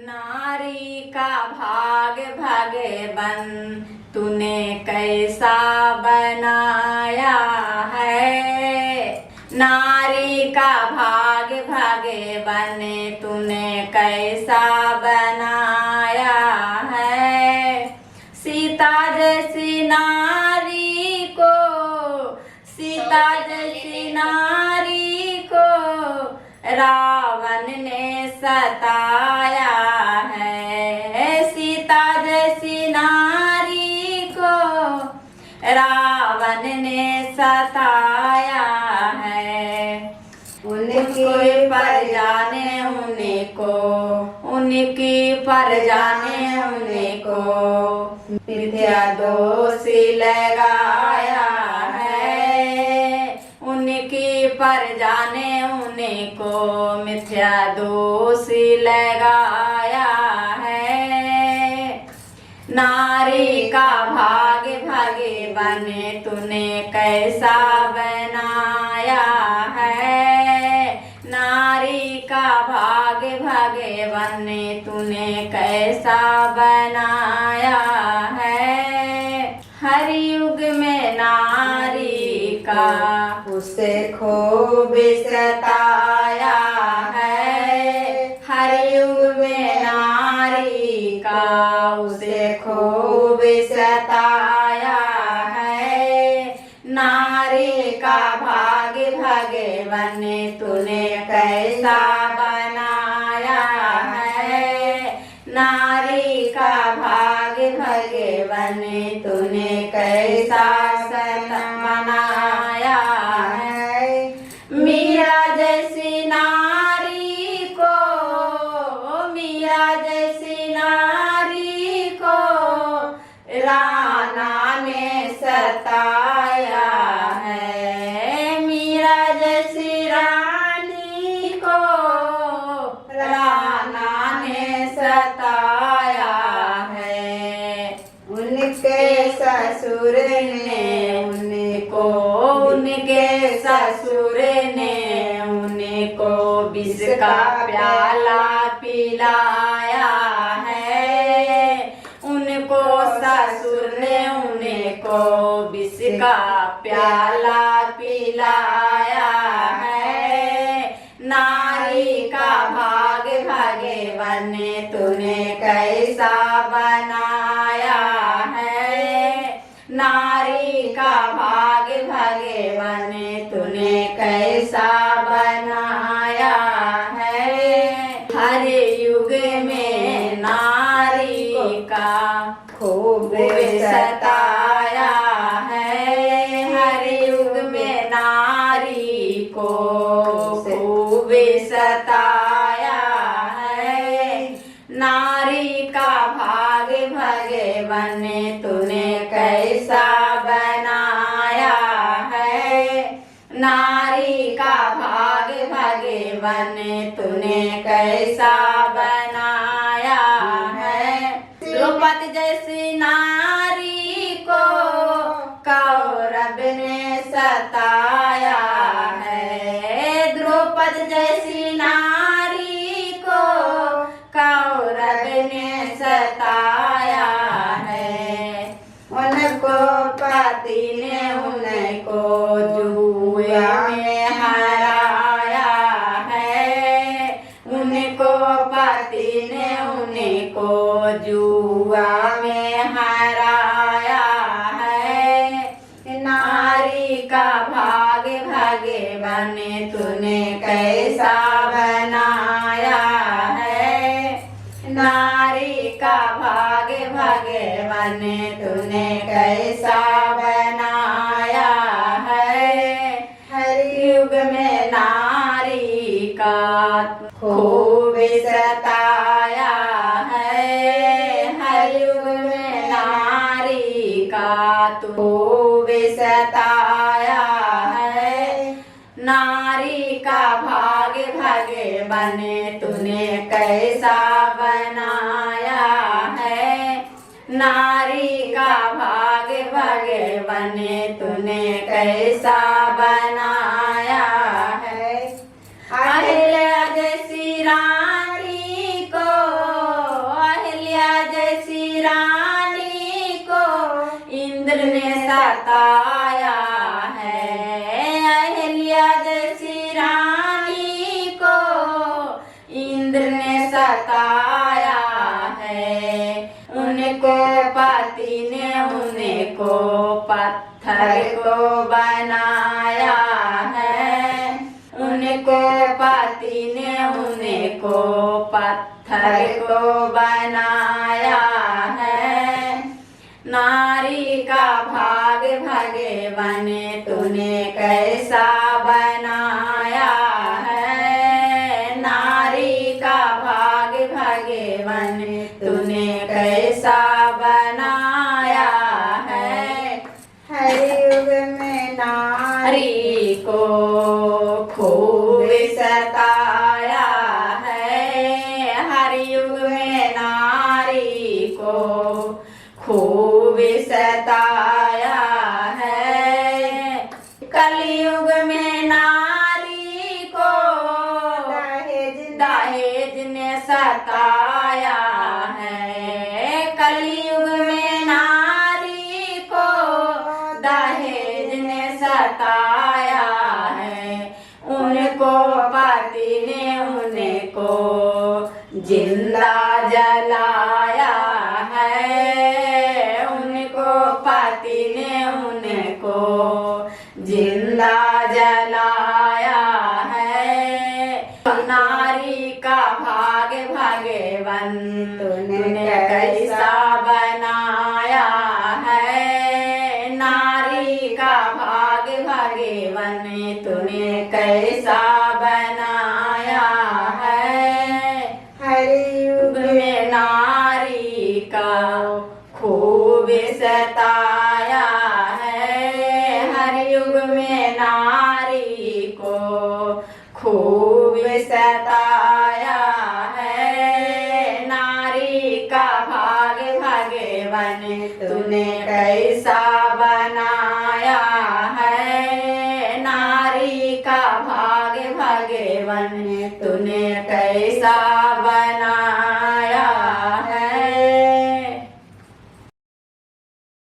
नारी का भाग भगवन तूने कैसा बनाया है। नारी का भाग भगवन तूने कैसा बनाया है। सीता जैसी नारी को, सीता जैसी नारी को रावण ने सताया है। सीता जैसी नारी को रावण ने सताया है। उनके पर जाने उनको, उनकी पर जाने उनको मिथ्या दोष लगाया है। उनकी पर जाने उनको मिथ्या दोष लगाया है। नारी का भाग भगवन तूने कैसा बनाया है। नारी का भाग भगवन तूने कैसा बनाया है। हर युग में नारी का उसे खूब सताया है। हर युग में नारी का उसे खूब सताया है। नारी का भाग भगवन तूने कैसा बनाया है। नारी का भाग भगवन तूने कैसा बनाया है। मीरा जैसी नारी को, मीरा जैसी नारी को राणा ने सताया है। मीरा जैसी रानी को राणा ने सताया है। उनके ससुर ने उनको, उनके ससुर ने उनको विष का प्याला पिलाया है। उनको ससुर ने उनको विष का प्याला पिलाया है। नारी का भाग भगवन तूने कैसा बनाया है। नारी का भाग भगवन तूने कैसा बनाया है। हर युग में नारी का खूब सताया है। हर युग में नारी को खूब सताया है। नारी का भाग भगवन तूने कैसा बनाया है। नारी का भाग भगवन तूने कैसा बनाया है। द्रौपदी जैसी नारी को कौरव ने सताया है। द्रौपदी जैसी नारी को कौरव ने सताया है। उनको पति ने उनको जुआ में हराया है। उनको पति ने उनको जुआ में हराया है। नारी का भाग भगवन तूने कैसा बनाया है। नारी का भाग भगवन तूने कैसा बनाया है। हर युग में नारी का खूब सताया है। हर युग में नारी का खूब सताया है। नारी का भाग भगवन तूने कैसा बनाया है। नारी का भाग भगवन तूने कैसा बनाया है। अहिल्या जैसी रानी को सताया है। अहिल्या जैसी रानी को इंद्र ने सताया है। उनको पति ने उनको पत्थर को बनाया है। उनको पति ने उनको पत्थर को बनाया है। नारी का भाग भगवान तूने कैसा बनाया है। नारी का भाग भगवान तूने कैसा बनाया है। हर युग में नारी को खूब सताया है। हर युग में नारी को खूब सताया है। कलयुग में नारी को दहेज ने सताया है। कलयुग में नारी को दहेज ने सताया है। उनको पति ने उनको जिंदा जलाया है। उनको पति ने उनको जिंदा जलाया है। नारी का भाग भगवान तूने कैसा बनाया है। नारी का भाग भगवान तूने कैसा बनाया है। हर युग में नारी का खूब सताया है। हर युग में नारी को खूब सताया है। नारी का भाग भगवान तूने कैसा बनाया है। नारी का भाग भगवान तूने कैसा